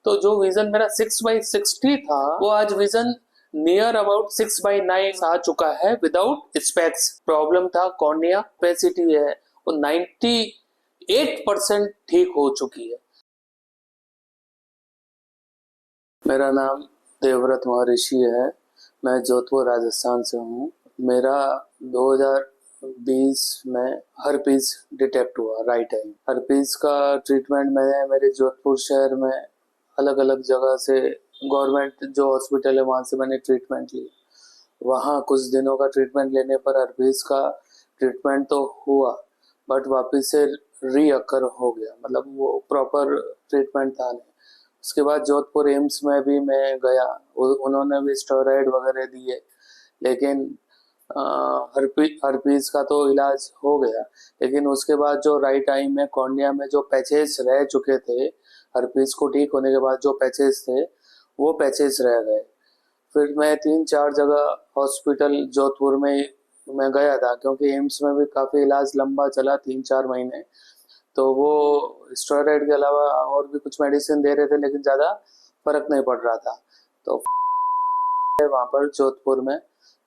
तो जो विजन मेरा 6/60 था वो आज विजन नियर अबाउट 6/9 आ चुका है विदाउट स्पेक्स। प्रॉब्लम था कॉर्निया, कैपेसिटी है वो 98% ठीक हो चुकी है। मेरा नाम देवव्रत महर्षि है। मैं जोधपुर राजस्थान से हूँ। मेरा 2020 में हर्पीज डिटेक्ट हुआ राइट आई। हर्पीज का ट्रीटमेंट मैंने मेरे जोधपुर शहर में अलग अलग जगह से गवर्नमेंट जो हॉस्पिटल है वहाँ से मैंने ट्रीटमेंट लिया। वहाँ कुछ दिनों का ट्रीटमेंट लेने पर हर्पीज का ट्रीटमेंट तो हुआ बट वापस से रीअकर हो गया, मतलब वो प्रॉपर ट्रीटमेंट था नहीं। उसके बाद जोधपुर एम्स में भी मैं गया, उन्होंने भी स्टेरॉइड वगैरह दिए, लेकिन हर्पीज का तो इलाज हो गया। लेकिन उसके बाद जो राइट आई में कॉर्निया में जो पैचेस रह चुके थे, हर्पीज को ठीक होने के बाद जो पैचेस थे वो पैचेस रह गए। फिर मैं 3-4 जगह हॉस्पिटल जोधपुर में मैं गया था, क्योंकि एम्स में भी काफ़ी इलाज लंबा चला 3-4 महीने। तो वो स्टेरॉइड के अलावा और भी कुछ मेडिसिन दे रहे थे, लेकिन ज़्यादा फर्क नहीं पड़ रहा था। तो वहाँ पर जोधपुर में,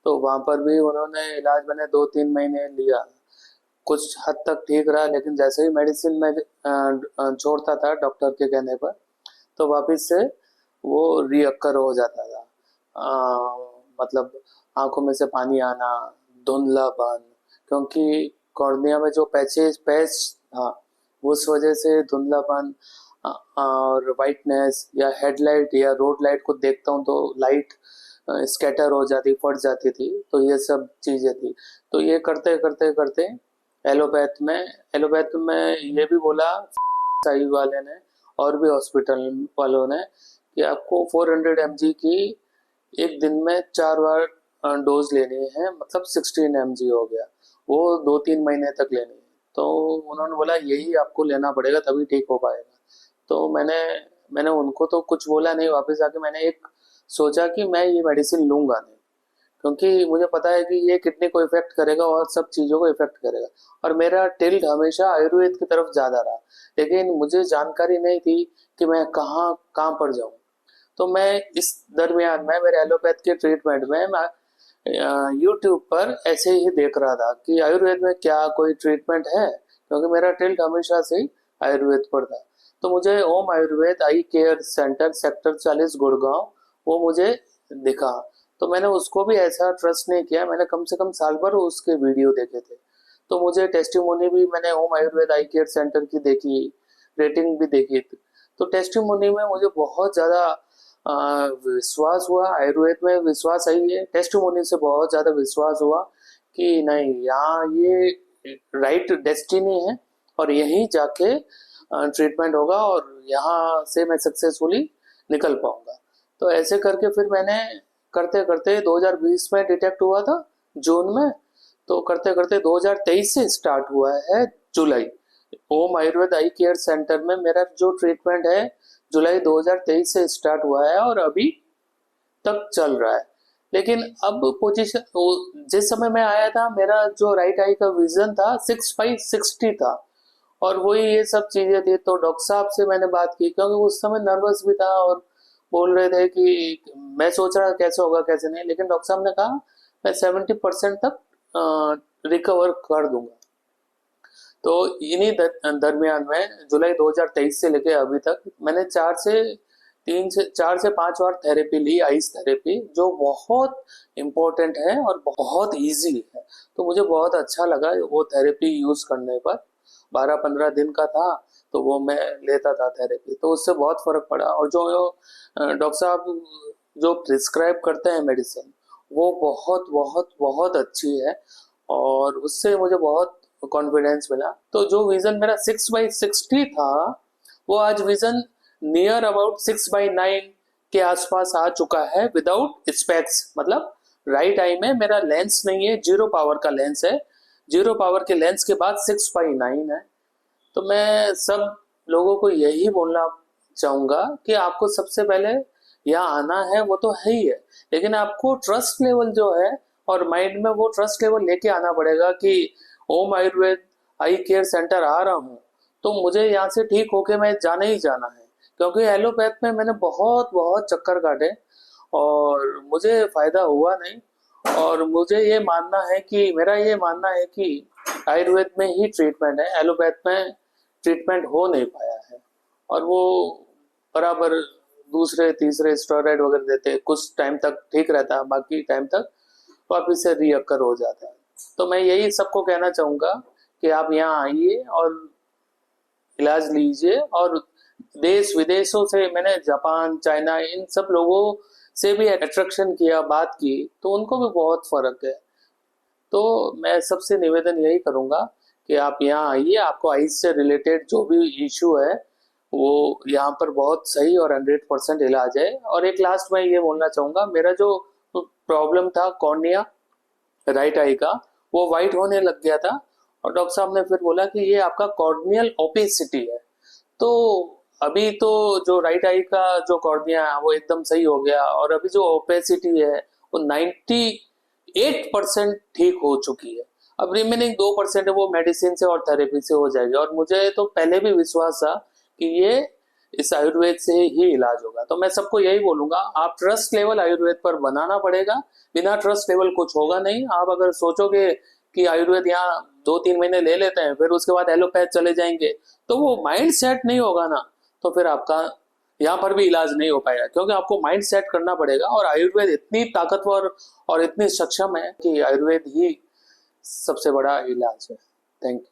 तो वहाँ पर भी उन्होंने इलाज मैंने 2-3 महीने लिया, कुछ हद तक ठीक रहा। लेकिन जैसे ही मेडिसिन में छोड़ता था डॉक्टर के कहने पर, तो वापस से वो रीअक्कर हो जाता था। मतलब आंखों में से पानी आना, धुंधलापन, क्योंकि कॉर्निया में जो पैच था उस वजह से धुंधलापन और वाइटनेस, या हेडलाइट या रोड लाइट को देखता हूँ तो लाइट स्कैटर हो जाती, फट जाती थी। तो ये सब चीज़ें थी। तो ये करते करते करते एलोपैथ में ये भी बोला साई वाले ने और भी हॉस्पिटल वालों ने कि आपको 400 mg की एक दिन में 4 बार डोज लेनी है, मतलब 16 mg हो गया। वो 2-3 महीने तक लेनी है। तो उन्होंने बोला यही आपको लेना पड़ेगा तभी ठीक हो पाएगा। तो मैंने उनको तो कुछ बोला नहीं। वापस आके मैंने एक सोचा कि मैं ये मेडिसिन लूंगा नहीं, क्योंकि मुझे पता है कि ये किडनी को इफेक्ट करेगा और सब चीज़ों को इफेक्ट करेगा। और मेरा टिल्ट हमेशा आयुर्वेद की तरफ ज़्यादा रहा, लेकिन मुझे जानकारी नहीं थी कि मैं कहाँ पर जाऊँ। तो मैं इस दरमियान में मेरे एलोपैथ के ट्रीटमेंट में मैं यूट्यूब पर ऐसे ही देख रहा था कि आयुर्वेद में क्या कोई ट्रीटमेंट है, क्योंकि मेरा टिल्ट हमेशा से ही आयुर्वेद पर था। तो मुझे ओम आयुर्वेद आई केयर सेंटर सेक्टर 40 गुड़गांव वो मुझे दिखा। तो मैंने उसको भी ऐसा ट्रस्ट नहीं किया, मैंने कम से कम साल भर उसके वीडियो देखे थे। तो मुझे टेस्टिमोनी भी मैंने ओम आयुर्वेद आई केयर सेंटर की देखी, रेटिंग भी देखी। तो टेस्टिमोनी में मुझे बहुत ज़्यादा विश्वास हुआ, आयुर्वेद में विश्वास आई है, टेस्टिमोनी से बहुत ज़्यादा विश्वास हुआ कि नहीं, यहाँ ये राइट डेस्टिनी है और यहीं जाके ट्रीटमेंट होगा और यहाँ से मैं सक्सेसफुली निकल पाऊंगा। तो ऐसे करके फिर मैंने करते करते 2020 में डिटेक्ट हुआ था जून में, तो करते करते 2023 से स्टार्ट हुआ है जुलाई। ओम आयुर्वेद आई केयर सेंटर में मेरा जो ट्रीटमेंट है जुलाई 2023 से स्टार्ट हुआ है और अभी तक चल रहा है। लेकिन अब पोजीशन जिस समय मैं आया था मेरा जो राइट आई का विजन था 6/60 था, और वही ये सब चीजें थी। तो डॉक्टर साहब से मैंने बात की, क्योंकि उस समय नर्वस भी था और बोल रहे थे कि मैं सोच रहा कैसे होगा कैसे नहीं, लेकिन डॉक्टर साहब ने कहा मैं 70% तक रिकवर कर दूंगा। तो इन्हीं दरमियान में जुलाई 2023 से लेके अभी तक मैंने 4 से 5 बार थेरेपी ली, आइस थेरेपी, जो बहुत इम्पोर्टेंट है और बहुत इजी है। तो मुझे बहुत अच्छा लगा वो थेरेपी यूज करने पर। 12-15 दिन का था तो वो मैं लेता था थेरेपी, तो उससे बहुत फर्क पड़ा। और जो डॉक्टर साहब जो प्रिस्क्राइब करते हैं मेडिसिन, वो बहुत बहुत बहुत अच्छी है और उससे मुझे बहुत कॉन्फिडेंस मिला। तो जो विजन मेरा 6/60 था वो आज विजन नियर अबाउट 6/9 के आसपास आ चुका है विदाउट स्पेक्स। मतलब राइट आई में मेरा लेंस नहीं है, 0 पावर का लेंस है, 0 पावर के लेंस के बाद 6/9 है। तो मैं सब लोगों को यही बोलना चाहूंगा कि आपको सबसे पहले यहाँ आना है, वो तो है ही है, लेकिन आपको ट्रस्ट लेवल जो है और माइंड में वो ट्रस्ट लेवल लेके आना पड़ेगा कि ओम आयुर्वेद आई केयर सेंटर आ रहा हूँ तो मुझे यहाँ से ठीक होके मैं जाना ही जाना है। क्योंकि एलोपैथ में मैंने बहुत बहुत चक्कर काटे और मुझे फायदा हुआ नहीं। और मुझे ये मानना है कि मेरा ये मानना है कि आयुर्वेद में ही ट्रीटमेंट है, एलोपैथ में ट्रीटमेंट हो नहीं पाया है। और वो बराबर दूसरे तीसरे स्टेरॉइड वगैरह देते हैं, कुछ टाइम तक ठीक रहता है, बाकी टाइम तक वापिस से रीअक्कर हो जाता है। तो मैं यही सबको कहना चाहूँगा कि आप यहाँ आइए और इलाज लीजिए। और देश विदेशों से मैंने जापान चाइना इन सब लोगों से भी अट्रैक्शन किया, बात की, तो उनको भी बहुत फर्क है। तो मैं सबसे निवेदन यही करूंगा कि आप यहाँ आइए, आपको आइज से रिलेटेड जो भी इशू है वो यहाँ पर बहुत सही और 100% इलाज है। और एक लास्ट में ये बोलना चाहूंगा, मेरा जो प्रॉब्लम था कॉर्निया राइट आई का, वो वाइट होने लग गया था। और डॉक्टर साहब ने फिर बोला कि ये आपका कॉर्नियल ओपेसिटी है। तो अभी तो जो राइट आई का जो कॉर्निया है वो एकदम सही हो गया, और अभी जो ओपेसिटी है वो 98% ठीक हो चुकी है। अब रिमेनिंग 2% है वो मेडिसिन से और थेरेपी से हो जाएगी। और मुझे तो पहले भी विश्वास था कि ये इस आयुर्वेद से ही इलाज होगा। तो मैं सबको यही बोलूंगा, आप ट्रस्ट लेवल आयुर्वेद पर बनाना पड़ेगा। बिना ट्रस्ट लेवल कुछ होगा नहीं। आप अगर सोचोगे कि आयुर्वेद यहाँ 2-3 महीने ले लेते हैं फिर उसके बाद एलोपैथ चले जाएंगे, तो वो माइंड सेट नहीं होगा ना, तो फिर आपका यहाँ पर भी इलाज नहीं हो पाएगा। क्योंकि आपको माइंड सेट करना पड़ेगा। और आयुर्वेद इतनी ताकतवर और इतनी सक्षम है कि आयुर्वेद ही सबसे बड़ा इलाज है। Thank you.